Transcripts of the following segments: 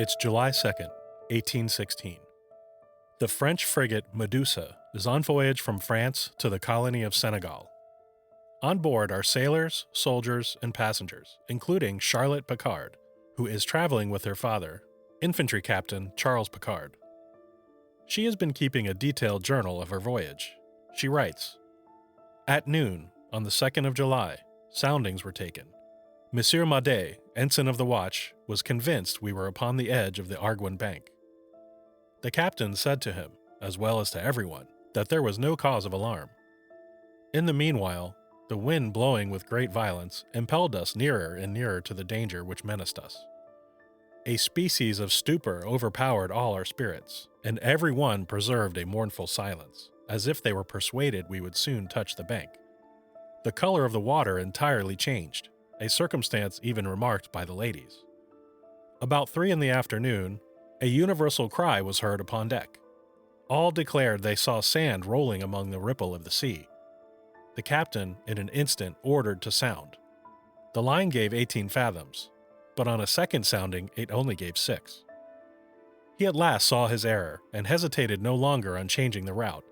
It's July 2nd, 1816. The French frigate Medusa is on voyage from France to the colony of Senegal. On board are sailors, soldiers, and passengers, including Charlotte Picard, who is traveling with her father, infantry captain Charles Picard. She has been keeping a detailed journal of her voyage. She writes, "At noon, on the 2nd of July, soundings were taken. Monsieur Maudet, ensign of the watch, was convinced we were upon the edge of the Arguin bank. The captain said to him, as well as to everyone, that there was no cause of alarm. In the meanwhile, the wind blowing with great violence impelled us nearer and nearer to the danger which menaced us. A species of stupor overpowered all our spirits, and every one preserved a mournful silence, as if they were persuaded we would soon touch the bank. The color of the water entirely changed, a circumstance even remarked by the ladies. About 3 in the afternoon, a universal cry was heard upon deck. All declared they saw sand rolling among the ripple of the sea. The captain, in an instant, ordered to sound. The line gave 18 fathoms, but on a second sounding it only gave 6. He at last saw his error and hesitated no longer on changing the route,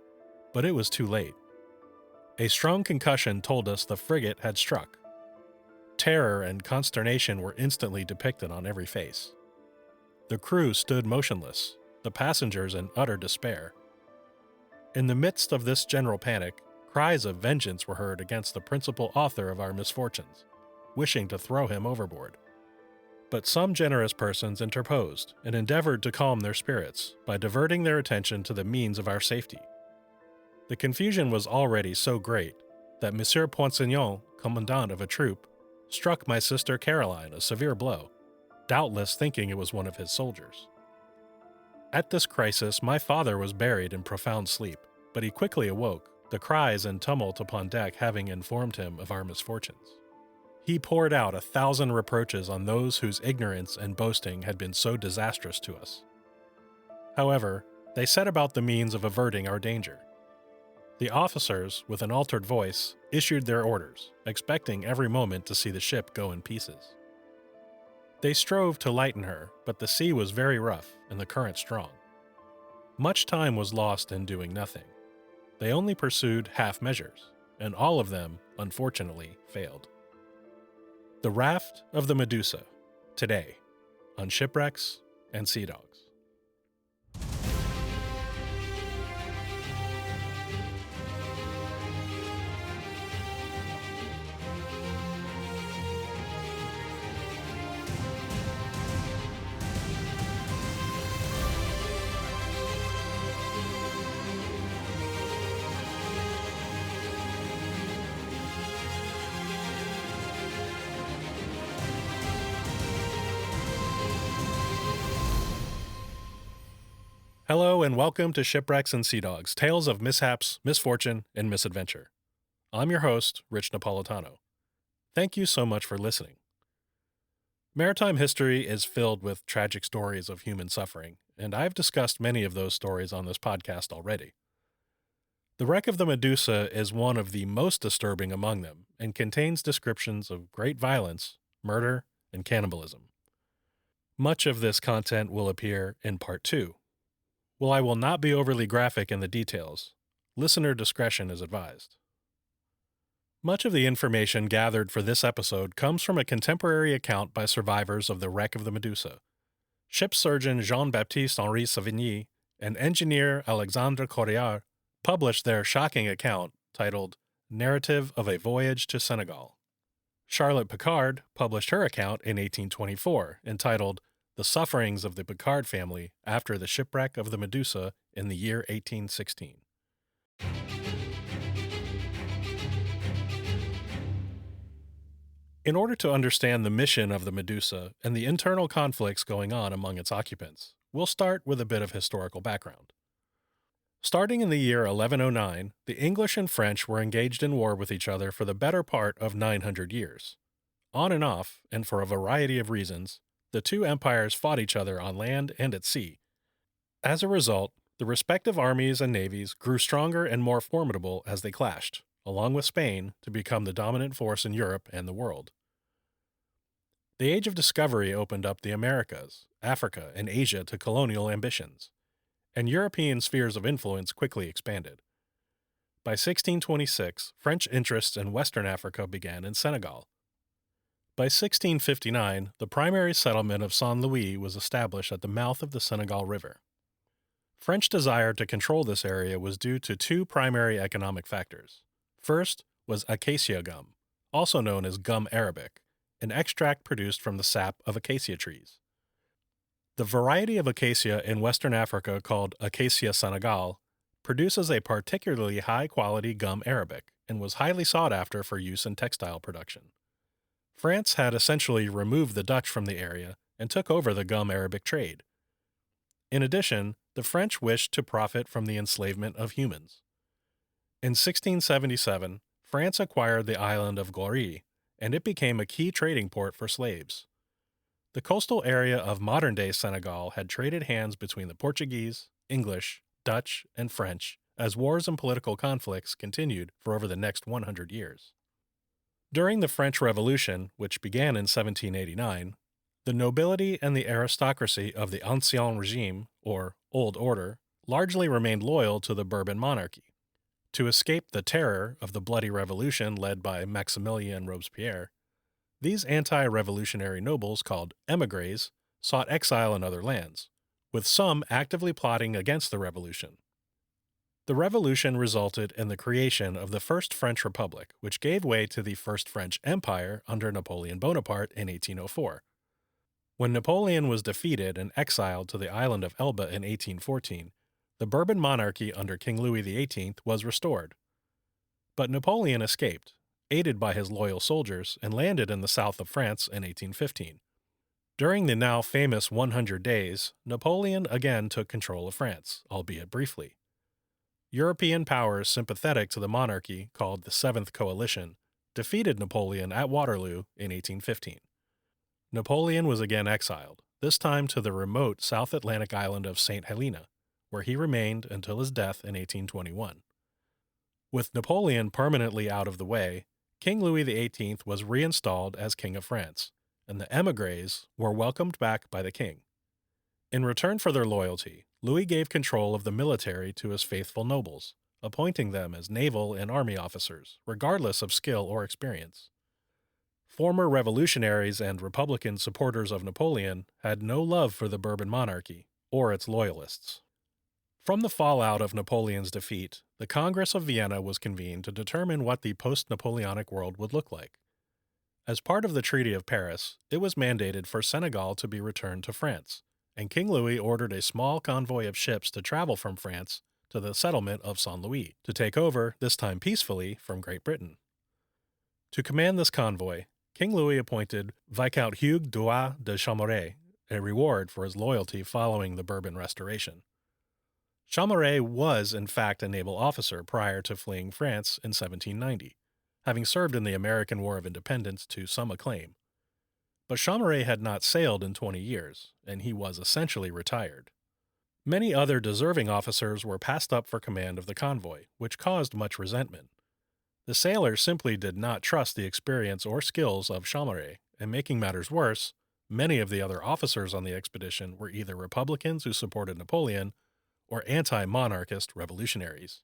but it was too late. A strong concussion told us the frigate had struck. Terror and consternation were instantly depicted on every face. The crew stood motionless, the passengers in utter despair. In the midst of this general panic, cries of vengeance were heard against the principal author of our misfortunes, wishing to throw him overboard. But some generous persons interposed and endeavored to calm their spirits by diverting their attention to the means of our safety. The confusion was already so great that Monsieur Poinsignon, commandant of a troop, struck my sister Caroline a severe blow, doubtless thinking it was one of his soldiers. At this crisis, my father was buried in profound sleep, but he quickly awoke, the cries and tumult upon deck having informed him of our misfortunes. He poured out 1,000 reproaches on those whose ignorance and boasting had been so disastrous to us. However, they set about the means of averting our danger. The officers, with an altered voice, issued their orders, expecting every moment to see the ship go in pieces. They strove to lighten her, but the sea was very rough and the current strong. Much time was lost in doing nothing. They only pursued half measures, and all of them, unfortunately, failed. The Raft of the Medusa, today, on Shipwrecks and Sea Dogs. Hello and welcome to Shipwrecks and Sea Dogs, tales of mishaps, misfortune, and misadventure. I'm your host, Rich Napolitano. Thank you so much for listening. Maritime history is filled with tragic stories of human suffering, and I've discussed many of those stories on this podcast already. The wreck of the Medusa is one of the most disturbing among them and contains descriptions of great violence, murder, and cannibalism. Much of this content will appear in Part 2. While I will not be overly graphic in the details, listener discretion is advised. Much of the information gathered for this episode comes from a contemporary account by survivors of the wreck of the Medusa. Ship surgeon Jean-Baptiste Henri Savigny and engineer Alexandre Correard published their shocking account titled Narrative of a Voyage to Senegal. Charlotte Picard published her account in 1824 entitled The Sufferings of the Picard Family After the Shipwreck of the Medusa in the Year 1816. In order to understand the mission of the Medusa and the internal conflicts going on among its occupants, we'll start with a bit of historical background. Starting in the year 1109, the English and French were engaged in war with each other for the better part of 900 years. On and off, and for a variety of reasons, the two empires fought each other on land and at sea. As a result, the respective armies and navies grew stronger and more formidable as they clashed, along with Spain, to become the dominant force in Europe and the world. The Age of Discovery opened up the Americas, Africa, and Asia to colonial ambitions, and European spheres of influence quickly expanded. By 1626, French interests in Western Africa began in Senegal. By 1659, the primary settlement of Saint Louis was established at the mouth of the Senegal River. French desire to control this area was due to two primary economic factors. First was acacia gum, also known as gum arabic, an extract produced from the sap of acacia trees. The variety of acacia in Western Africa called Acacia Senegal produces a particularly high-quality gum arabic and was highly sought after for use in textile production. France had essentially removed the Dutch from the area and took over the gum arabic trade. In addition, the French wished to profit from the enslavement of humans. In 1677, France acquired the island of Gorée, and it became a key trading port for slaves. The coastal area of modern-day Senegal had traded hands between the Portuguese, English, Dutch, and French as wars and political conflicts continued for over the next 100 years. During the French Revolution, which began in 1789, the nobility and the aristocracy of the Ancien Regime, or Old Order, largely remained loyal to the Bourbon monarchy. To escape the terror of the bloody revolution led by Maximilien Robespierre, these anti-revolutionary nobles called émigrés sought exile in other lands, with some actively plotting against the revolution. The revolution resulted in the creation of the First French Republic, which gave way to the First French Empire under Napoleon Bonaparte in 1804. When Napoleon was defeated and exiled to the island of Elba in 1814, the Bourbon monarchy under King Louis XVIII was restored. But Napoleon escaped, aided by his loyal soldiers, and landed in the south of France in 1815. During the now famous 100 Days, Napoleon again took control of France, albeit briefly. European powers sympathetic to the monarchy, called the Seventh Coalition, defeated Napoleon at Waterloo in 1815. Napoleon was again exiled, this time to the remote South Atlantic island of St. Helena, where he remained until his death in 1821. With Napoleon permanently out of the way, King Louis XVIII was reinstalled as King of France, and the émigrés were welcomed back by the king. In return for their loyalty, Louis gave control of the military to his faithful nobles, appointing them as naval and army officers, regardless of skill or experience. Former revolutionaries and Republican supporters of Napoleon had no love for the Bourbon monarchy or its loyalists. From the fallout of Napoleon's defeat, the Congress of Vienna was convened to determine what the post-Napoleonic world would look like. As part of the Treaty of Paris, it was mandated for Senegal to be returned to France, and King Louis ordered a small convoy of ships to travel from France to the settlement of Saint Louis, to take over, this time peacefully, from Great Britain. To command this convoy, King Louis appointed Viscount Hugues Duas de Chaumareix, a reward for his loyalty following the Bourbon Restoration. Chaumareix was, in fact, a naval officer prior to fleeing France in 1790, having served in the American War of Independence to some acclaim. But Chaumareix had not sailed in 20 years, and he was essentially retired. Many other deserving officers were passed up for command of the convoy, which caused much resentment. The sailors simply did not trust the experience or skills of Chaumareix, and making matters worse, many of the other officers on the expedition were either Republicans who supported Napoleon or anti-monarchist revolutionaries.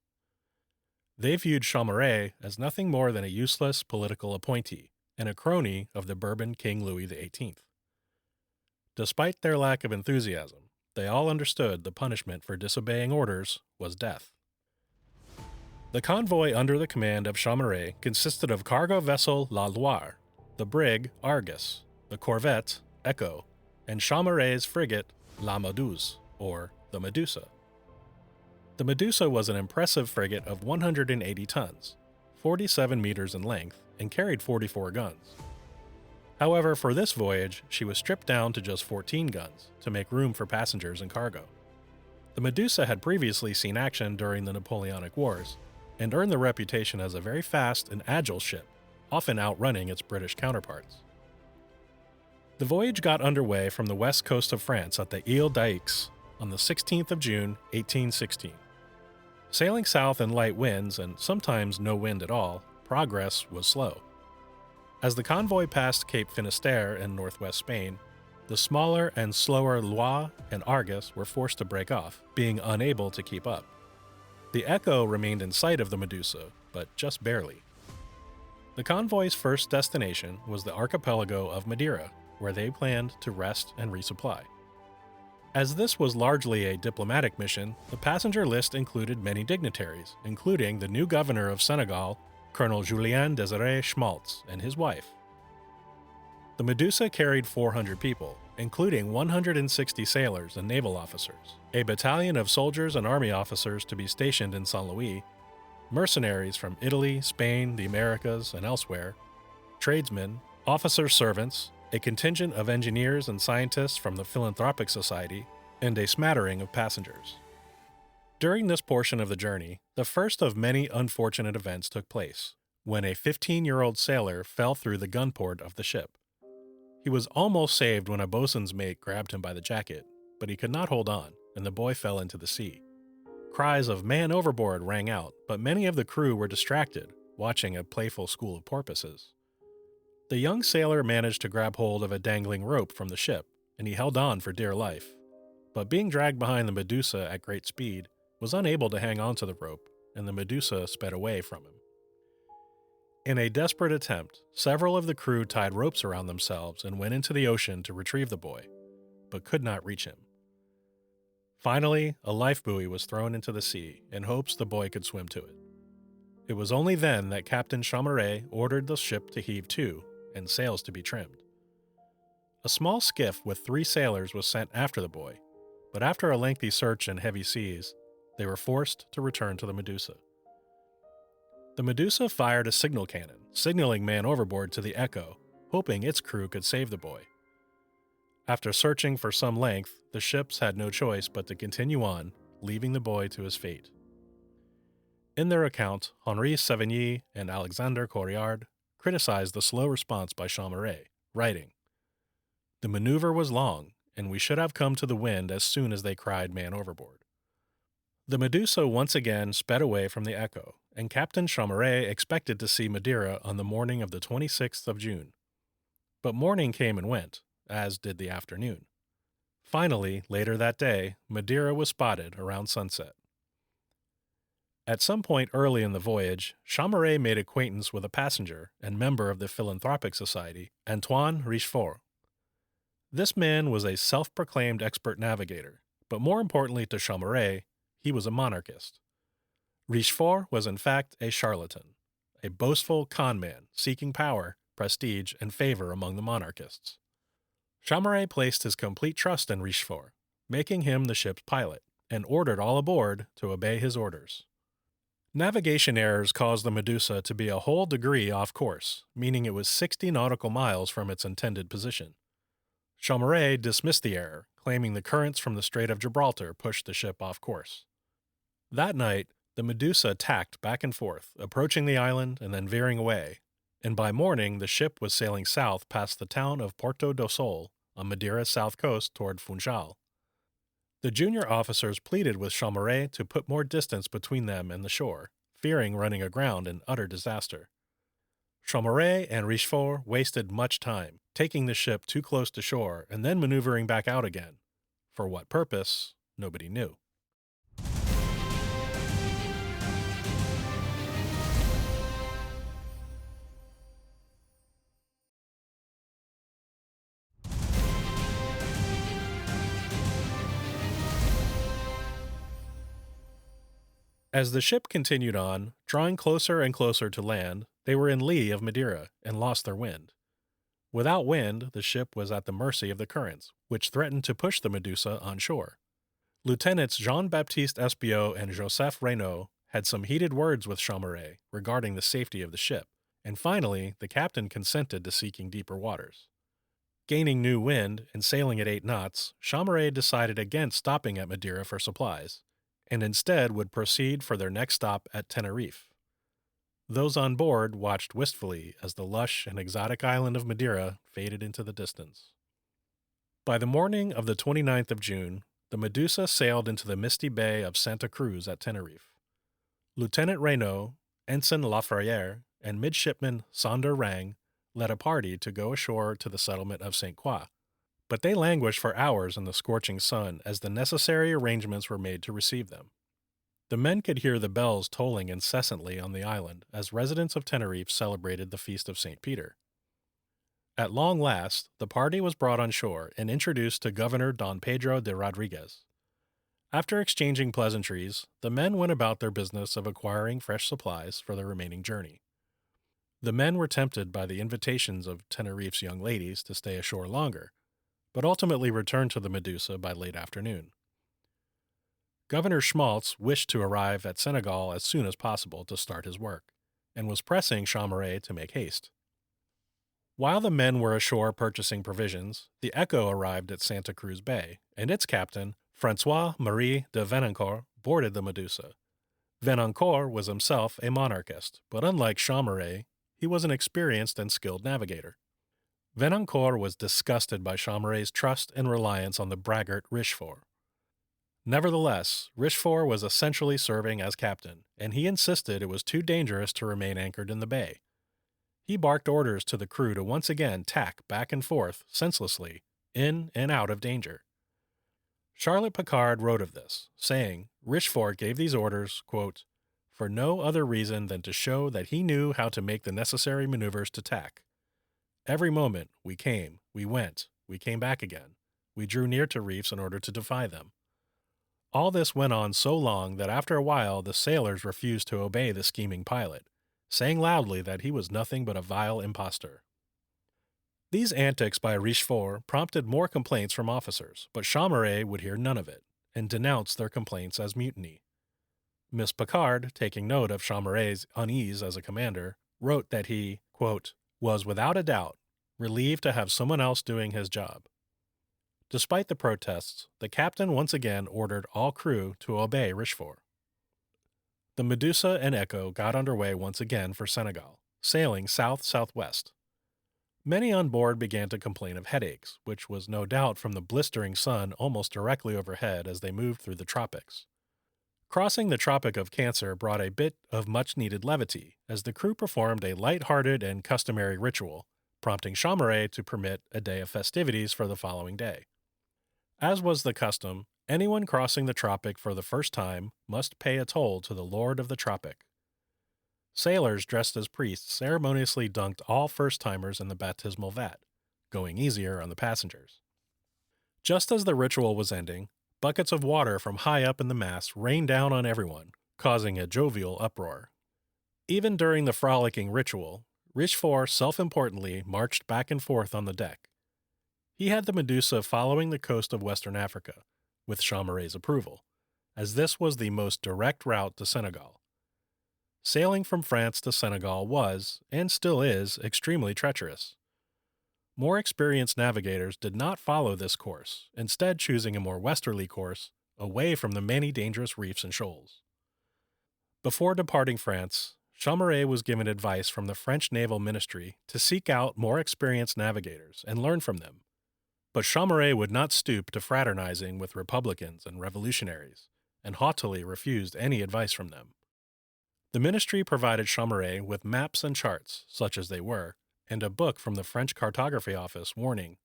They viewed Chaumareix as nothing more than a useless political appointee and a crony of the Bourbon King Louis XVIII. Despite their lack of enthusiasm, they all understood the punishment for disobeying orders was death. The convoy under the command of Chaumareix consisted of cargo vessel La Loire, the brig Argus, the corvette Echo, and Chaumareich's frigate La Medusa, or the Medusa. The Medusa was an impressive frigate of 180 tons, 47 meters in length, and carried 44 guns. However, for this voyage, she was stripped down to just 14 guns to make room for passengers and cargo. The Medusa had previously seen action during the Napoleonic Wars and earned the reputation as a very fast and agile ship, often outrunning its British counterparts. The voyage got underway from the west coast of France at the Ile d'Aix on the 16th of June, 1816. Sailing south in light winds and sometimes no wind at all, progress was slow. As the convoy passed Cape Finisterre in northwest Spain, the smaller and slower Loire and Argus were forced to break off, being unable to keep up. The Echo remained in sight of the Medusa, but just barely. The convoy's first destination was the archipelago of Madeira, where they planned to rest and resupply. As this was largely a diplomatic mission, the passenger list included many dignitaries, including the new governor of Senegal, Colonel Julien Désiré Schmaltz, and his wife. The Medusa carried 400 people, including 160 sailors and naval officers, a battalion of soldiers and army officers to be stationed in Saint Louis, mercenaries from Italy, Spain, the Americas, and elsewhere, tradesmen, officers' servants, a contingent of engineers and scientists from the Philanthropic Society, and a smattering of passengers. During this portion of the journey, the first of many unfortunate events took place, when a 15-year-old sailor fell through the gun port of the ship. He was almost saved when a boatswain's mate grabbed him by the jacket, but he could not hold on, and the boy fell into the sea. Cries of "man overboard" rang out, but many of the crew were distracted, watching a playful school of porpoises. The young sailor managed to grab hold of a dangling rope from the ship, and he held on for dear life. But being dragged behind the Medusa at great speed, was unable to hang on to the rope, and the Medusa sped away from him. In a desperate attempt, several of the crew tied ropes around themselves and went into the ocean to retrieve the boy, but could not reach him. Finally, a life buoy was thrown into the sea in hopes the boy could swim to it. It was only then that Captain Chameret ordered the ship to heave to and sails to be trimmed. A small skiff with 3 sailors was sent after the boy, but after a lengthy search in heavy seas, they were forced to return to the Medusa. The Medusa fired a signal cannon, signaling man overboard to the Echo, hoping its crew could save the boy. After searching for some length, the ships had no choice but to continue on, leaving the boy to his fate. In their account, Henri Sévigny and Alexandre Corriard criticized the slow response by Chameret, writing, "The maneuver was long, and we should have come to the wind as soon as they cried man overboard." The Medusa once again sped away from the Echo, and Captain Chameret expected to see Madeira on the morning of the 26th of June. But morning came and went, as did the afternoon. Finally, later that day, Madeira was spotted around sunset. At some point early in the voyage, Chameret made acquaintance with a passenger and member of the Philanthropic Society, Antoine Richefort. This man was a self-proclaimed expert navigator, but more importantly to Chameret, he was a monarchist. Richefort was in fact a charlatan, a boastful con man seeking power, prestige, and favor among the monarchists. Chameret placed his complete trust in Richefort, making him the ship's pilot, and ordered all aboard to obey his orders. Navigation errors caused the Medusa to be a whole degree off course, meaning it was 60 nautical miles from its intended position. Chameret dismissed the error, claiming the currents from the Strait of Gibraltar pushed the ship off course. That night, the Medusa tacked back and forth, approaching the island and then veering away, and by morning the ship was sailing south past the town of Porto do Sol on Madeira's south coast toward Funchal. The junior officers pleaded with Chameret to put more distance between them and the shore, fearing running aground in utter disaster. Chameret and Richefort wasted much time, taking the ship too close to shore and then maneuvering back out again. For what purpose, nobody knew. As the ship continued on, drawing closer and closer to land, they were in lee of Madeira and lost their wind. Without wind, the ship was at the mercy of the currents, which threatened to push the Medusa on shore. Lieutenants Jean-Baptiste Espiau and Joseph Renaud had some heated words with Chameret regarding the safety of the ship, and finally the captain consented to seeking deeper waters. Gaining new wind and sailing at 8 knots, Chameret decided against stopping at Madeira for supplies, and instead would proceed for their next stop at Tenerife. Those on board watched wistfully as the lush and exotic island of Madeira faded into the distance. By the morning of the 29th of June, the Medusa sailed into the misty bay of Santa Cruz at Tenerife. Lieutenant Renaud, Ensign Laferriere, and Midshipman Sander Rang led a party to go ashore to the settlement of St. Croix, but they languished for hours in the scorching sun as the necessary arrangements were made to receive them. The men could hear the bells tolling incessantly on the island as residents of Tenerife celebrated the feast of St. Peter. At long last, the party was brought on shore and introduced to Governor Don Pedro de Rodriguez. After exchanging pleasantries, the men went about their business of acquiring fresh supplies for the remaining journey. The men were tempted by the invitations of Tenerife's young ladies to stay ashore longer, but ultimately returned to the Medusa by late afternoon. Governor Schmaltz wished to arrive at Senegal as soon as possible to start his work, and was pressing Chaumaret to make haste. While the men were ashore purchasing provisions, the Echo arrived at Santa Cruz Bay, and its captain, François-Marie de Venancourt, boarded the Medusa. Venancourt was himself a monarchist, but unlike Chaumaret, he was an experienced and skilled navigator. Venancourt was disgusted by Chaumaret's trust and reliance on the braggart Richefort. Nevertheless, Richefort was essentially serving as captain, and he insisted it was too dangerous to remain anchored in the bay. He barked orders to the crew to once again tack back and forth, senselessly, in and out of danger. Charlotte Picard wrote of this, saying, Richefort gave these orders, quote, for no other reason than to show that he knew how to make the necessary maneuvers to tack. Every moment, we came, we went, we came back again. We drew near to reefs in order to defy them. All this went on so long that after a while the sailors refused to obey the scheming pilot, saying loudly that he was nothing but a vile impostor. These antics by Richefort prompted more complaints from officers, but Chaumaret would hear none of it, and denounced their complaints as mutiny. Miss Picard, taking note of Chaumaret's unease as a commander, wrote that he, quote, was without a doubt relieved to have someone else doing his job. Despite the protests, the captain once again ordered all crew to obey Richefort. The Medusa and Echo got underway once again for Senegal, sailing south-southwest. Many on board began to complain of headaches, which was no doubt from the blistering sun almost directly overhead as they moved through the tropics. Crossing the Tropic of Cancer brought a bit of much-needed levity, as the crew performed a light-hearted and customary ritual, prompting Chaumaret to permit a day of festivities for the following day. As was the custom, anyone crossing the tropic for the first time must pay a toll to the Lord of the Tropic. Sailors dressed as priests ceremoniously dunked all first-timers in the baptismal vat, going easier on the passengers. Just as the ritual was ending, buckets of water from high up in the mast rained down on everyone, causing a jovial uproar. Even during the frolicking ritual, Richefort self-importantly marched back and forth on the deck. He had the Medusa following the coast of Western Africa, with Chaumaret's approval, as this was the most direct route to Senegal. Sailing from France to Senegal was, and still is, extremely treacherous. More experienced navigators did not follow this course, instead choosing a more westerly course, away from the many dangerous reefs and shoals. Before departing France, Chaumaret was given advice from the French Naval Ministry to seek out more experienced navigators and learn from them. But Chaumaret would not stoop to fraternizing with republicans and revolutionaries, and haughtily refused any advice from them. The ministry provided Chaumaret with maps and charts, such as they were, and a book from the French Cartography Office warning,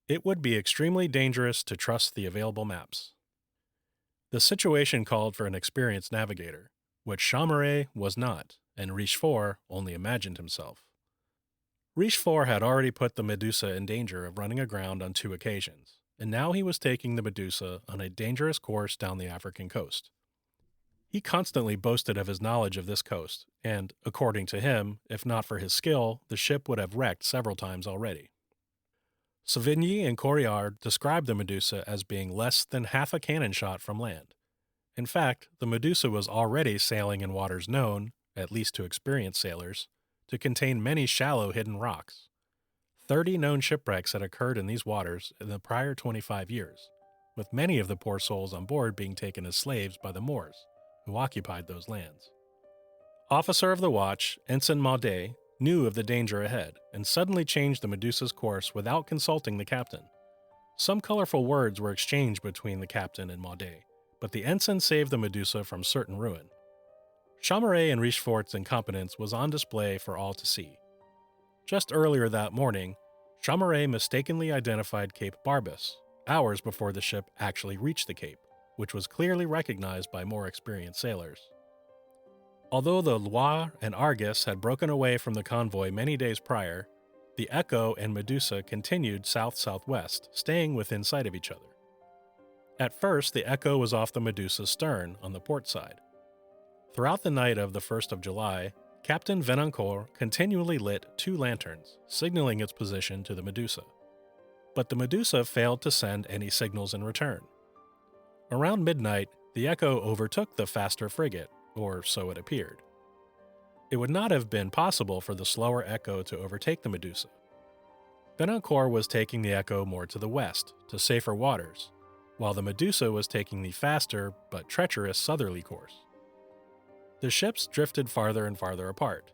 it would be extremely dangerous to trust the available maps. The situation called for an experienced navigator, which Chaumaret was not, and Richefort only imagined himself. Richefort had already put the Medusa in danger of running aground on 2 occasions, and now he was taking the Medusa on a dangerous course down the African coast. He constantly boasted of his knowledge of this coast, and, according to him, if not for his skill, the ship would have wrecked several times already. Savigny and Correard described the Medusa as being less than half a cannon shot from land. In fact, the Medusa was already sailing in waters known, at least to experienced sailors, to contain many shallow hidden rocks. 30 known shipwrecks had occurred in these waters in the prior 25 years, with many of the poor souls on board being taken as slaves by the Moors, who occupied those lands. Officer of the watch, Ensign Maudet, knew of the danger ahead and suddenly changed the Medusa's course without consulting the captain. Some colorful words were exchanged between the captain and Maudet, but the ensign saved the Medusa from certain ruin. Chaumaret and Richefort's incompetence was on display for all to see. Just earlier that morning, Chaumaret mistakenly identified Cape Barbas, hours before the ship actually reached the cape, which was clearly recognized by more experienced sailors. Although the Loire and Argus had broken away from the convoy many days prior, the Echo and Medusa continued south-southwest, staying within sight of each other. At first, the Echo was off the Medusa's stern on the port side. Throughout the night of the 1st of July, Captain Venancourt continually lit 2 lanterns, signaling its position to the Medusa. But the Medusa failed to send any signals in return. Around midnight, the Echo overtook the faster frigate, or so it appeared. It would not have been possible for the slower Echo to overtake the Medusa. Venancourt was taking the Echo more to the west, to safer waters, while the Medusa was taking the faster but treacherous southerly course. The ships drifted farther and farther apart,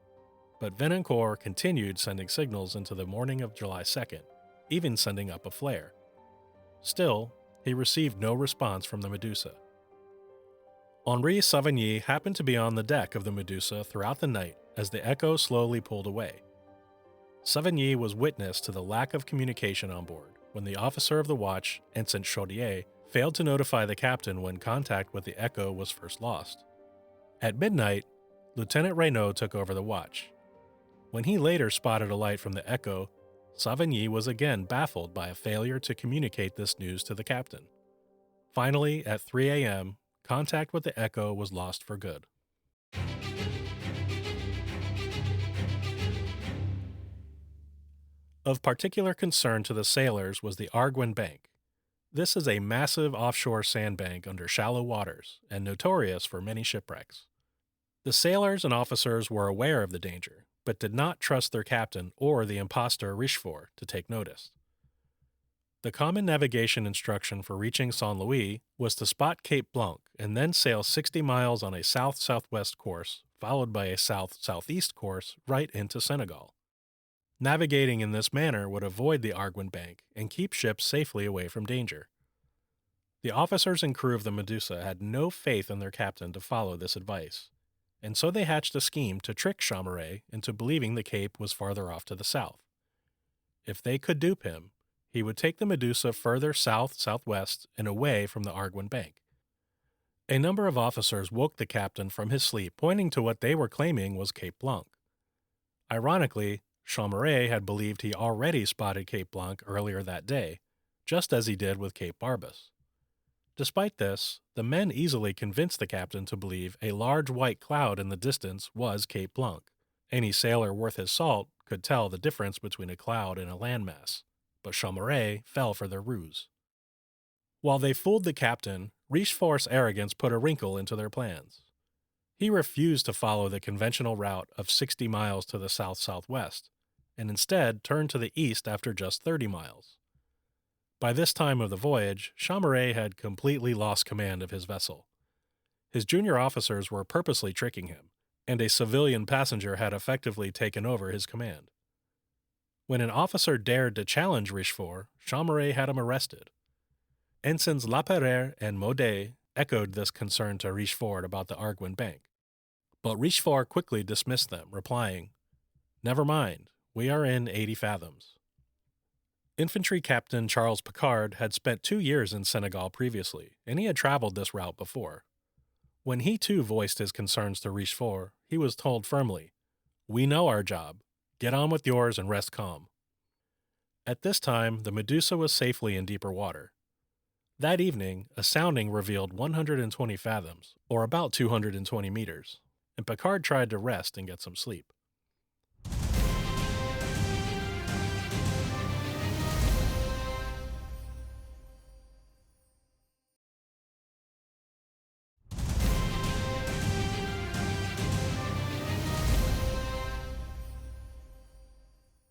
but Venancourt continued sending signals into the morning of July 2nd, even sending up a flare. Still, he received no response from the Medusa. Henri Savigny happened to be on the deck of the Medusa throughout the night as the Echo slowly pulled away. Savigny was witness to the lack of communication on board when the officer of the watch, Ensign Chaudier, failed to notify the captain when contact with the Echo was first lost. At midnight, Lieutenant Reynaud took over the watch. When he later spotted a light from the Echo, Savigny was again baffled by a failure to communicate this news to the captain. Finally, at 3 a.m., contact with the Echo was lost for good. Of particular concern to the sailors was the Arguin Bank. This is a massive offshore sandbank under shallow waters and notorious for many shipwrecks. The sailors and officers were aware of the danger, but did not trust their captain or the impostor Richefort to take notice. The common navigation instruction for reaching Saint Louis was to spot Cape Blanc and then sail 60 miles on a south-southwest course, followed by a south-southeast course right into Senegal. Navigating in this manner would avoid the Arguin Bank and keep ships safely away from danger. The officers and crew of the Medusa had no faith in their captain to follow this advice, and so they hatched a scheme to trick Chaumaret into believing the Cape was farther off to the south. If they could dupe him, he would take the Medusa further south-southwest and away from the Arguin Bank. A number of officers woke the captain from his sleep, pointing to what they were claiming was Cape Blanc. Ironically, Chaumaret had believed he already spotted Cape Blanc earlier that day, just as he did with Cape Barbas. Despite this, the men easily convinced the captain to believe a large white cloud in the distance was Cape Blanc. Any sailor worth his salt could tell the difference between a cloud and a landmass, but Chaumaret fell for their ruse. While they fooled the captain, Richefort's arrogance put a wrinkle into their plans. He refused to follow the conventional route of 60 miles to the south-southwest, and instead turned to the east after just 30 miles. By this time of the voyage, Chaumaret had completely lost command of his vessel. His junior officers were purposely tricking him, and a civilian passenger had effectively taken over his command. When an officer dared to challenge Richefort, Chaumaret had him arrested. Ensigns Laperere and Maudet echoed this concern to Richefort about the Arguin Bank, but Richefort quickly dismissed them, replying, "Never mind, we are in 80 fathoms." Infantry Captain Charles Picard had spent 2 years in Senegal previously, and he had traveled this route before. When he too voiced his concerns to Richefort, he was told firmly, "We know our job. Get on with yours and rest calm." At this time, the Medusa was safely in deeper water. That evening, a sounding revealed 120 fathoms, or about 220 meters, and Picard tried to rest and get some sleep.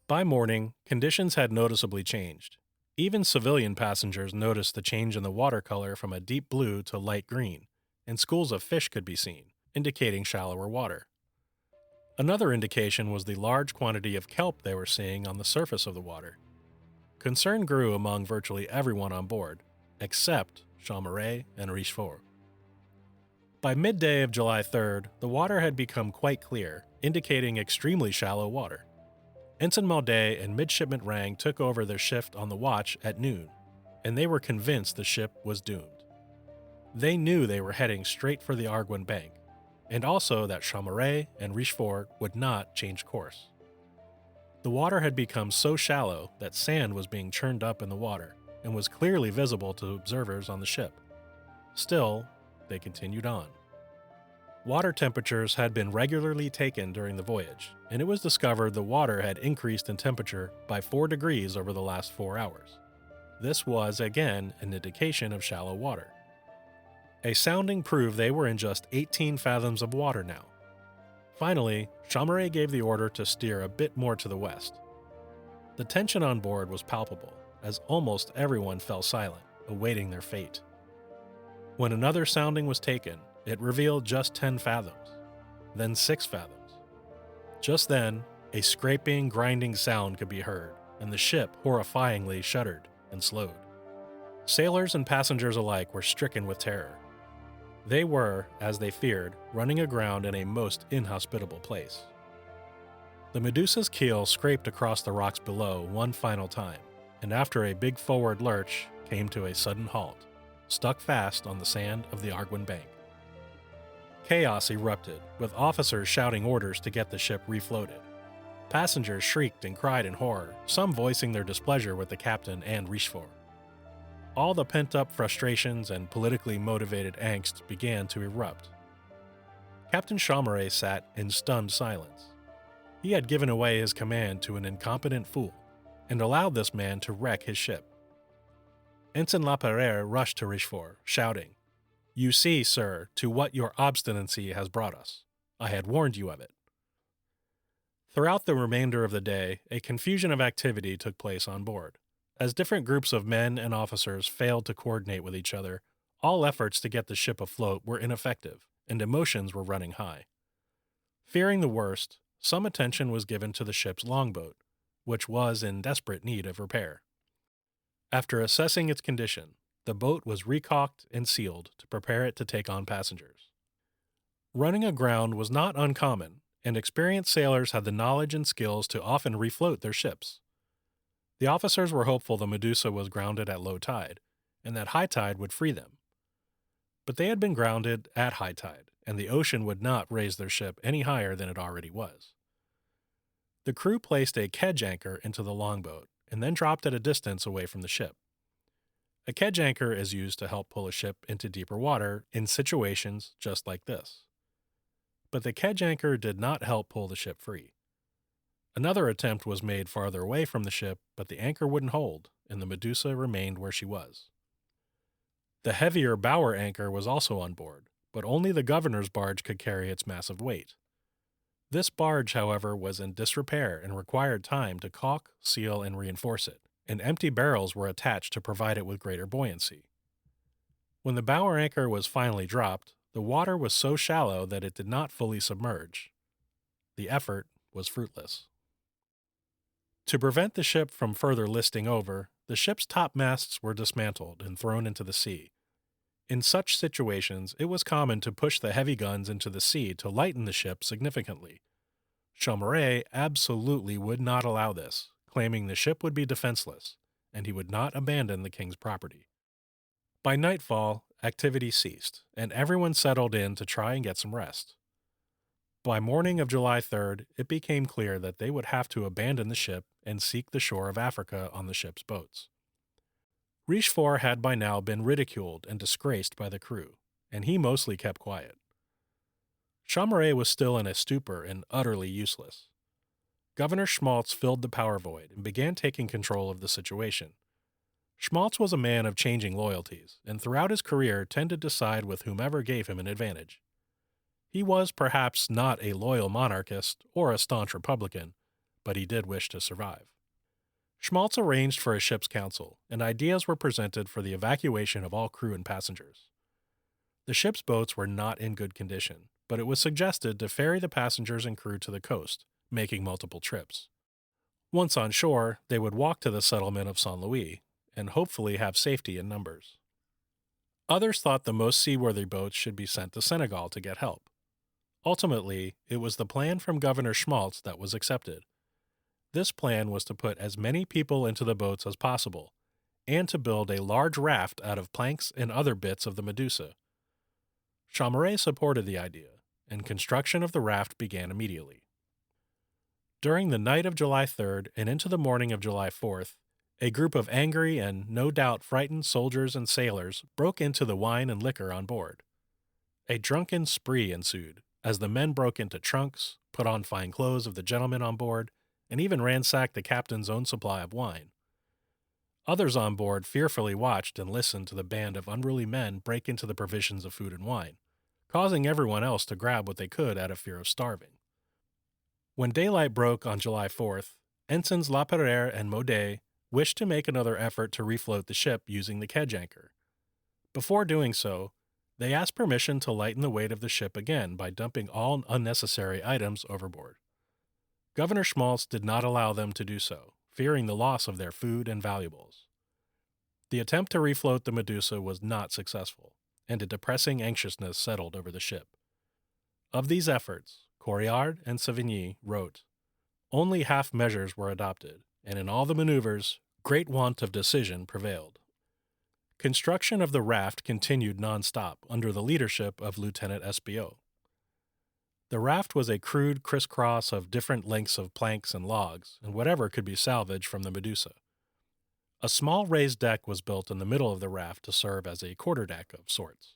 By morning, conditions had noticeably changed. Even civilian passengers noticed the change in the water color from a deep blue to light green, and schools of fish could be seen, indicating shallower water. Another indication was the large quantity of kelp they were seeing on the surface of the water. Concern grew among virtually everyone on board, except Chaumaret and Richefort. By midday of July 3rd, the water had become quite clear, indicating extremely shallow water. Ensign Maudet and Midshipman Rang took over their shift on the watch at noon, and they were convinced the ship was doomed. They knew they were heading straight for the Arguin Bank, and also that Chaumaret and Richefort would not change course. The water had become so shallow that sand was being churned up in the water and was clearly visible to observers on the ship. Still, they continued on. Water temperatures had been regularly taken during the voyage, and it was discovered the water had increased in temperature by 4 degrees over the last 4 hours. This was, again, an indication of shallow water. A sounding proved they were in just 18 fathoms of water now. Finally, Chaumaret gave the order to steer a bit more to the west. The tension on board was palpable, as almost everyone fell silent, awaiting their fate. When another sounding was taken, it revealed just 10 fathoms, then 6 fathoms. Just then, a scraping, grinding sound could be heard, and the ship horrifyingly shuddered and slowed. Sailors and passengers alike were stricken with terror. They were, as they feared, running aground in a most inhospitable place. The Medusa's keel scraped across the rocks below one final time, and after a big forward lurch, came to a sudden halt, stuck fast on the sand of the Arguin Bank. Chaos erupted, with officers shouting orders to get the ship refloated. Passengers shrieked and cried in horror, some voicing their displeasure with the captain and Richefort. All the pent-up frustrations and politically motivated angst began to erupt. Captain Chaumaret sat in stunned silence. He had given away his command to an incompetent fool, and allowed this man to wreck his ship. Ensign Laperere rushed to Richefort, shouting, "You see, sir, to what your obstinacy has brought us. I had warned you of it." Throughout the remainder of the day, a confusion of activity took place on board. As different groups of men and officers failed to coordinate with each other, all efforts to get the ship afloat were ineffective, and emotions were running high. Fearing the worst, some attention was given to the ship's longboat, which was in desperate need of repair. After assessing its condition, the boat was recaulked and sealed to prepare it to take on passengers. Running aground was not uncommon, and experienced sailors had the knowledge and skills to often refloat their ships. The officers were hopeful the Medusa was grounded at low tide, and that high tide would free them. But they had been grounded at high tide, and the ocean would not raise their ship any higher than it already was. The crew placed a kedge anchor into the longboat, and then dropped at a distance away from the ship. A kedge anchor is used to help pull a ship into deeper water in situations just like this. But the kedge anchor did not help pull the ship free. Another attempt was made farther away from the ship, but the anchor wouldn't hold, and the Medusa remained where she was. The heavier bower anchor was also on board, but only the governor's barge could carry its massive weight. This barge, however, was in disrepair and required time to caulk, seal, and reinforce it, and empty barrels were attached to provide it with greater buoyancy. When the bower anchor was finally dropped, the water was so shallow that it did not fully submerge. The effort was fruitless. To prevent the ship from further listing over, the ship's topmasts were dismantled and thrown into the sea. In such situations, it was common to push the heavy guns into the sea to lighten the ship significantly. Chaumaret absolutely would not allow this, claiming the ship would be defenseless, and he would not abandon the king's property. By nightfall, activity ceased, and everyone settled in to try and get some rest. By morning of July 3rd, it became clear that they would have to abandon the ship and seek the shore of Africa on the ship's boats. Richefort had by now been ridiculed and disgraced by the crew, and he mostly kept quiet. Chaumaret was still in a stupor and utterly useless. Governor Schmaltz filled the power void and began taking control of the situation. Schmaltz was a man of changing loyalties, and throughout his career tended to side with whomever gave him an advantage. He was perhaps not a loyal monarchist or a staunch Republican, but he did wish to survive. Schmaltz arranged for a ship's council, and ideas were presented for the evacuation of all crew and passengers. The ship's boats were not in good condition, but it was suggested to ferry the passengers and crew to the coast, making multiple trips. Once on shore, they would walk to the settlement of St. Louis, and hopefully have safety in numbers. Others thought the most seaworthy boats should be sent to Senegal to get help. Ultimately, it was the plan from Governor Schmaltz that was accepted. This plan was to put as many people into the boats as possible, and to build a large raft out of planks and other bits of the Medusa. Chaumaret supported the idea, and construction of the raft began immediately. During the night of July 3rd and into the morning of July 4th, a group of angry and no doubt frightened soldiers and sailors broke into the wine and liquor on board. A drunken spree ensued, as the men broke into trunks, put on fine clothes of the gentlemen on board, and even ransacked the captain's own supply of wine. Others on board fearfully watched and listened to the band of unruly men break into the provisions of food and wine, causing everyone else to grab what they could out of fear of starving. When daylight broke on July 4th, Ensigns Laperere and Maudet wished to make another effort to refloat the ship using the kedge anchor. Before doing so, they asked permission to lighten the weight of the ship again by dumping all unnecessary items overboard. Governor Schmaltz did not allow them to do so, fearing the loss of their food and valuables. The attempt to refloat the Medusa was not successful, and a depressing anxiousness settled over the ship. Of these efforts, Corriard and Savigny wrote, "Only half measures were adopted, and in all the maneuvers, great want of decision prevailed." Construction of the raft continued non-stop under the leadership of Lieutenant Espiau. The raft was a crude crisscross of different lengths of planks and logs, and whatever could be salvaged from the Medusa. A small raised deck was built in the middle of the raft to serve as a quarterdeck of sorts.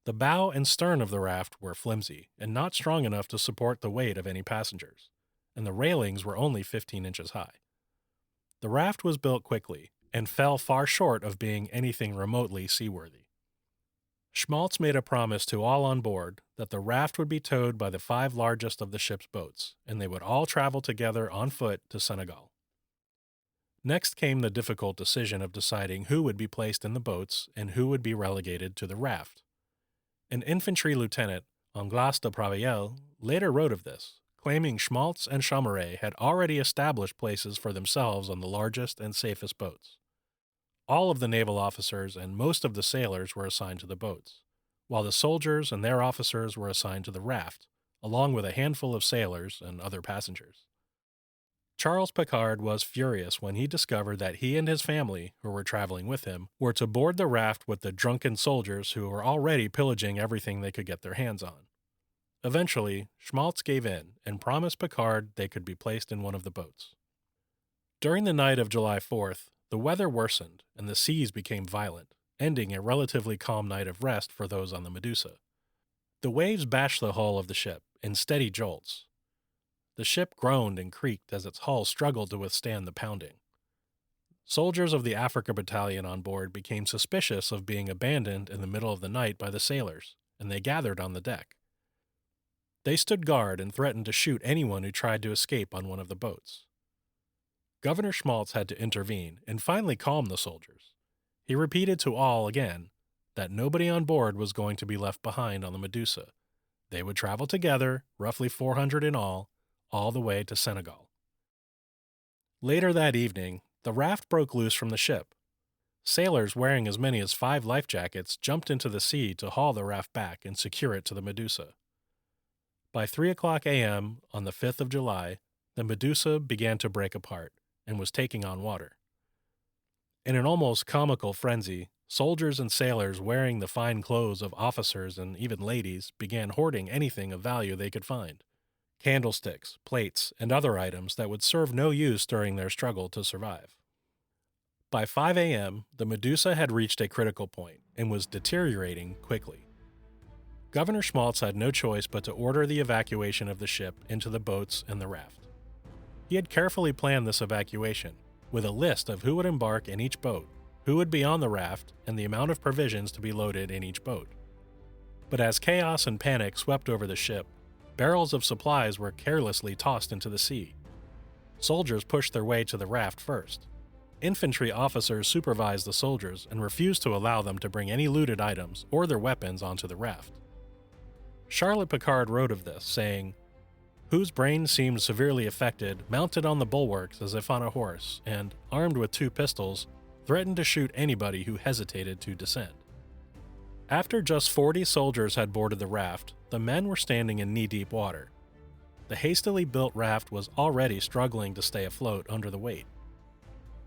The bow and stern of the raft were flimsy and not strong enough to support the weight of any passengers, and the railings were only 15 inches high. The raft was built quickly and fell far short of being anything remotely seaworthy. Schmaltz made a promise to all on board that the raft would be towed by the 5 largest of the ship's boats, and they would all travel together on foot to Senegal. Next came the difficult decision of deciding who would be placed in the boats and who would be relegated to the raft. An infantry lieutenant, Anglas de Praviel, later wrote of this, claiming Schmaltz and Chaumaret had already established places for themselves on the largest and safest boats. All of the naval officers and most of the sailors were assigned to the boats, while the soldiers and their officers were assigned to the raft, along with a handful of sailors and other passengers. Charles Picard was furious when he discovered that he and his family, who were traveling with him, were to board the raft with the drunken soldiers who were already pillaging everything they could get their hands on. Eventually, Schmaltz gave in and promised Picard they could be placed in one of the boats. During the night of July 4th, the weather worsened and the seas became violent, ending a relatively calm night of rest for those on the Medusa. The waves bashed the hull of the ship in steady jolts. The ship groaned and creaked as its hull struggled to withstand the pounding. Soldiers of the Africa Battalion on board became suspicious of being abandoned in the middle of the night by the sailors, and they gathered on the deck. They stood guard and threatened to shoot anyone who tried to escape on one of the boats. Governor Schmaltz had to intervene and finally calm the soldiers. He repeated to all again that nobody on board was going to be left behind on the Medusa. They would travel together, roughly 400 in all the way to Senegal. Later that evening, the raft broke loose from the ship. Sailors wearing as many as 5 life jackets jumped into the sea to haul the raft back and secure it to the Medusa. By 3:00 a.m. on the 5th of July, the Medusa began to break apart and was taking on water. In an almost comical frenzy, soldiers and sailors wearing the fine clothes of officers and even ladies began hoarding anything of value they could find: candlesticks, plates, and other items that would serve no use during their struggle to survive. By 5 a.m., the Medusa had reached a critical point and was deteriorating quickly. Governor Schmaltz had no choice but to order the evacuation of the ship into the boats and the raft. He had carefully planned this evacuation, with a list of who would embark in each boat, who would be on the raft, and the amount of provisions to be loaded in each boat. But as chaos and panic swept over the ship, barrels of supplies were carelessly tossed into the sea. Soldiers pushed their way to the raft first. Infantry officers supervised the soldiers and refused to allow them to bring any looted items or their weapons onto the raft. Charlotte Picard wrote of this, saying, "Whose brain seemed severely affected, mounted on the bulwarks as if on a horse, and, armed with 2 pistols, threatened to shoot anybody who hesitated to descend." After just 40 soldiers had boarded the raft, the men were standing in knee-deep water. the hastily built raft was already struggling to stay afloat under the weight.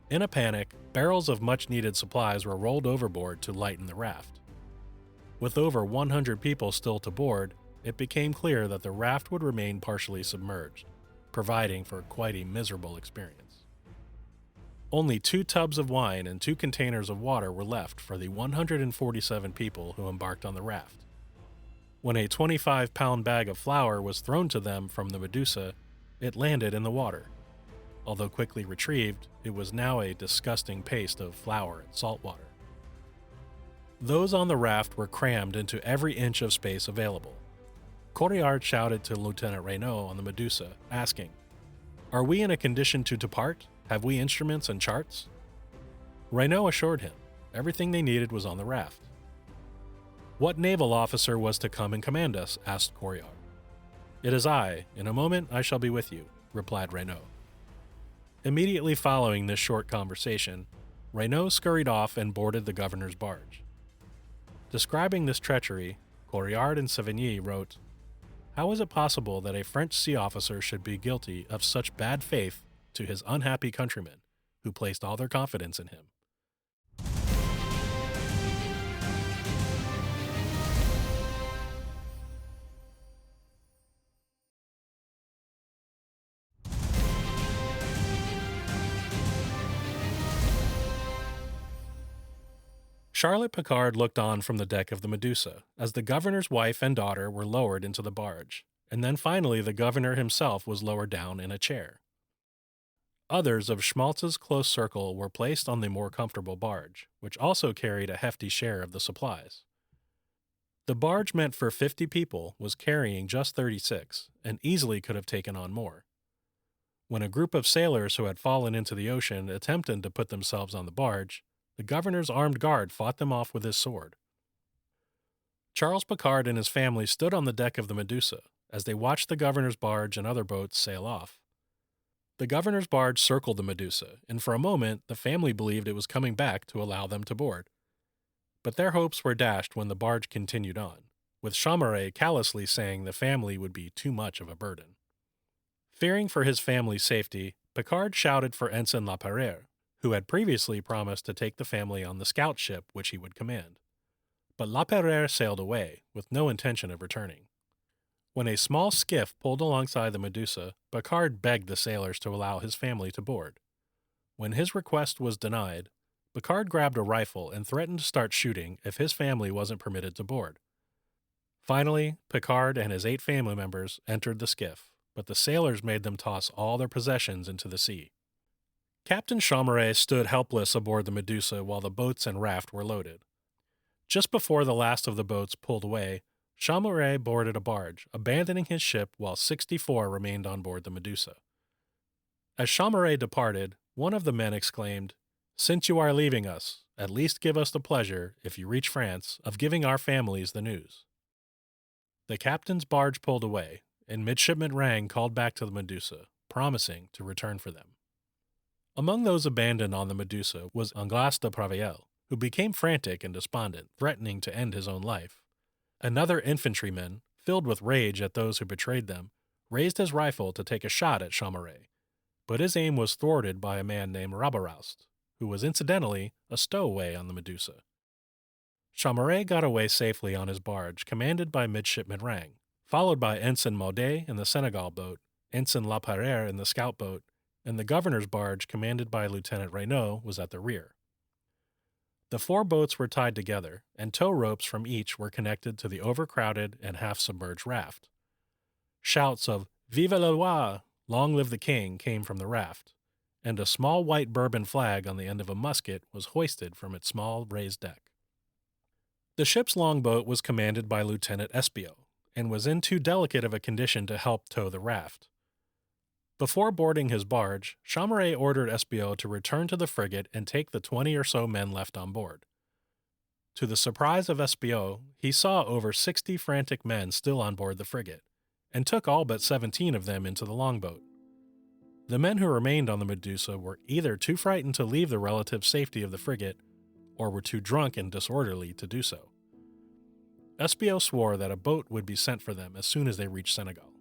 In a panic, barrels of much-needed supplies were rolled overboard to lighten the raft. With over 100 people still to board, it became clear that the raft would remain partially submerged, providing for quite a miserable experience. Only 2 tubs of wine and 2 containers of water were left for the 147 people who embarked on the raft. When a 25-pound bag of flour was thrown to them from the Medusa, it landed in the water. Although quickly retrieved, it was now a disgusting paste of flour and salt water. Those on the raft were crammed into every inch of space available. Correard shouted to Lieutenant Reynaud on the Medusa, asking, "Are we in a condition to depart? Have we instruments and charts?" Reynaud assured him everything they needed was on the raft. "What naval officer was to come and command us?" asked Correard. "It is I. In a moment I shall be with you," replied Reynaud. Immediately following this short conversation, Reynaud scurried off and boarded the governor's barge. Describing this treachery, Correard and Sévigny wrote, "How is it possible that a French sea officer should be guilty of such bad faith to his unhappy countrymen, who placed all their confidence in him?" Charlotte Picard looked on from the deck of the Medusa as the governor's wife and daughter were lowered into the barge, and then finally the governor himself was lowered down in a chair. Others of Schmaltz's close circle were placed on the more comfortable barge, which also carried a hefty share of the supplies. The barge meant for 50 people was carrying just 36, and easily could have taken on more. When a group of sailors who had fallen into the ocean attempted to put themselves on the barge, the governor's armed guard fought them off with his sword. Charles Picard and his family stood on the deck of the Medusa as they watched the governor's barge and other boats sail off. The governor's barge circled the Medusa, and for a moment the family believed it was coming back to allow them to board. But their hopes were dashed when the barge continued on, with Chaumeret callously saying the family would be too much of a burden. Fearing for his family's safety, Picard shouted for Ensign Laperriere, who had previously promised to take the family on the scout ship which he would command. But Laperriere sailed away, with no intention of returning. When a small skiff pulled alongside the Medusa, Picard begged the sailors to allow his family to board. When his request was denied, Picard grabbed a rifle and threatened to start shooting if his family wasn't permitted to board. Finally, Picard and his 8 family members entered the skiff, but the sailors made them toss all their possessions into the sea. Captain Chaumeret stood helpless aboard the Medusa while the boats and raft were loaded. Just before the last of the boats pulled away, Chaumeret boarded a barge, abandoning his ship while 64 remained on board the Medusa. As Chaumeret departed, one of the men exclaimed, "Since you are leaving us, at least give us the pleasure, if you reach France, of giving our families the news." The captain's barge pulled away, and Midshipman Rang called back to the Medusa, promising to return for them. Among those abandoned on the Medusa was Anglas de Praviel, who became frantic and despondent, threatening to end his own life. Another infantryman, filled with rage at those who betrayed them, raised his rifle to take a shot at Chaumeret, but his aim was thwarted by a man named Rabaroust, who was incidentally a stowaway on the Medusa. Chaumeret got away safely on his barge, commanded by Midshipman Rang, followed by Ensign Maudet in the Senegal boat, Ensign Laperriere in the scout boat, and the governor's barge, commanded by Lieutenant Reynaud, was at the rear. The 4 boats were tied together, and tow ropes from each were connected to the overcrowded and half-submerged raft. Shouts of "Vive le roi! Long live the king!" came from the raft, and a small white bourbon flag on the end of a musket was hoisted from its small raised deck. The ship's longboat was commanded by Lieutenant Espiau, and was in too delicate of a condition to help tow the raft. Before boarding his barge, Chaumeret ordered Espiau to return to the frigate and take the 20 or so men left on board. To the surprise of Espiau, he saw over 60 frantic men still on board the frigate, and took all but 17 of them into the longboat. The men who remained on the Medusa were either too frightened to leave the relative safety of the frigate, or were too drunk and disorderly to do so. Espiau swore that a boat would be sent for them as soon as they reached Senegal.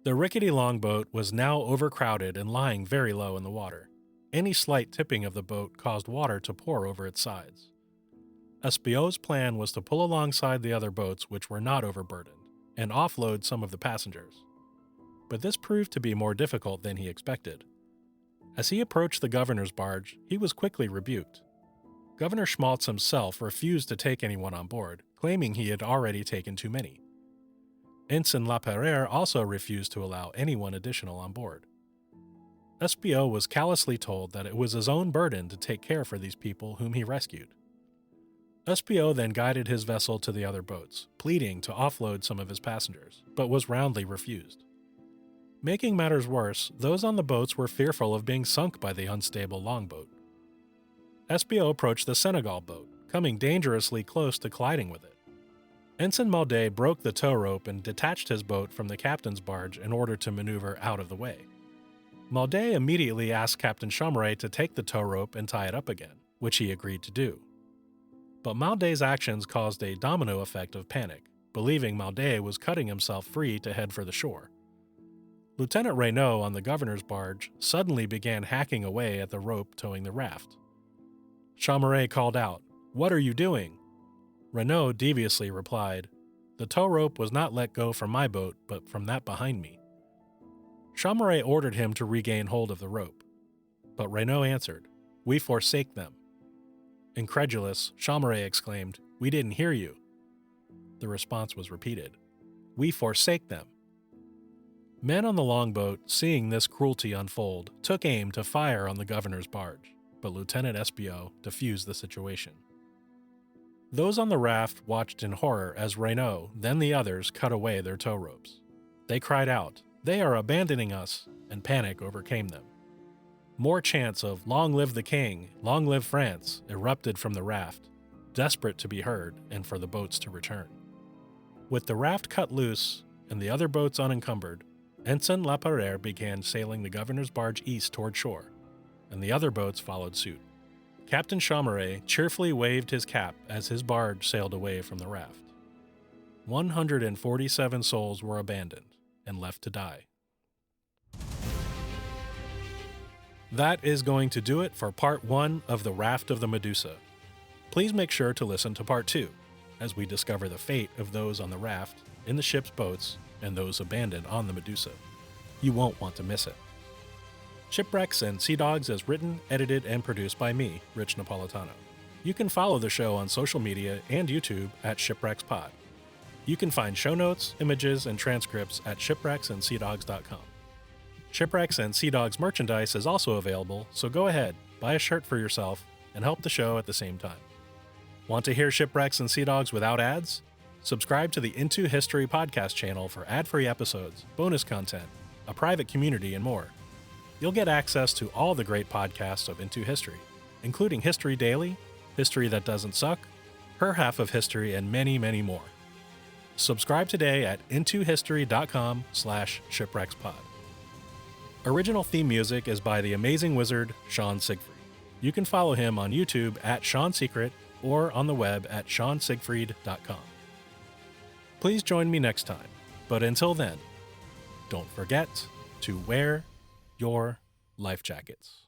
The rickety longboat was now overcrowded and lying very low in the water. Any slight tipping of the boat caused water to pour over its sides. Espiaux's plan was to pull alongside the other boats which were not overburdened, and offload some of the passengers. But this proved to be more difficult than he expected. As he approached the governor's barge, he was quickly rebuked. Governor Schmaltz himself refused to take anyone on board, claiming he had already taken too many. Ensign Laperere also refused to allow anyone additional on board. Espiau was callously told that it was his own burden to take care for these people whom he rescued. Espiau then guided his vessel to the other boats, pleading to offload some of his passengers, but was roundly refused. Making matters worse, those on the boats were fearful of being sunk by the unstable longboat. Espiau approached the Senegal boat, coming dangerously close to colliding with it. Ensign Maudet broke the tow rope and detached his boat from the captain's barge in order to maneuver out of the way. Maudet immediately asked Captain Chaumaret to take the tow rope and tie it up again, which he agreed to do. But Maudet's actions caused a domino effect of panic, believing Maudet was cutting himself free to head for the shore. Lieutenant Renaud on the governor's barge suddenly began hacking away at the rope towing the raft. Chaumaret called out, "What are you doing?" Renaud deviously replied, "The tow rope was not let go from my boat, but from that behind me." Chaumaret ordered him to regain hold of the rope. But Renaud answered, "We forsake them." Incredulous, Chaumaret exclaimed, "We didn't hear you." The response was repeated, "We forsake them." Men on the longboat, seeing this cruelty unfold, took aim to fire on the governor's barge, but Lieutenant Espiau defused the situation. Those on the raft watched in horror as Renaud, then the others, cut away their tow ropes. They cried out, "They are abandoning us," and panic overcame them. More chants of "Long live the King, long live France" erupted from the raft, desperate to be heard and for the boats to return. With the raft cut loose and the other boats unencumbered, Ensign Laperere began sailing the governor's barge east toward shore, and the other boats followed suit. Captain Chaumaret cheerfully waved his cap as his barge sailed away from the raft. 147 souls were abandoned and left to die. That is going to do it for Part 1 of The Raft of the Medusa. Please make sure to listen to Part 2, as we discover the fate of those on the raft, in the ship's boats, and those abandoned on the Medusa. You won't want to miss it. Shipwrecks and Sea Dogs is written, edited, and produced by me, Rich Napolitano. You can follow the show on social media and YouTube at ShipwrecksPod. You can find show notes, images, and transcripts at shipwrecksandseadogs.com. Shipwrecks and Sea Dogs merchandise is also available, so go ahead, buy a shirt for yourself, and help the show at the same time. Want to hear Shipwrecks and Sea Dogs without ads? Subscribe to the Into History podcast channel for ad-free episodes, bonus content, a private community, and more. You'll get access to all the great podcasts of Into History, including History Daily, History That Doesn't Suck, Her Half of History, and many, many more. Subscribe today at intohistory.com/shipwreckspod. Original theme music is by the amazing wizard Sean Siegfried. You can follow him on YouTube at Sean Secret or on the web at seansiegfried.com. Please join me next time, but until then, don't forget to wear your life jackets.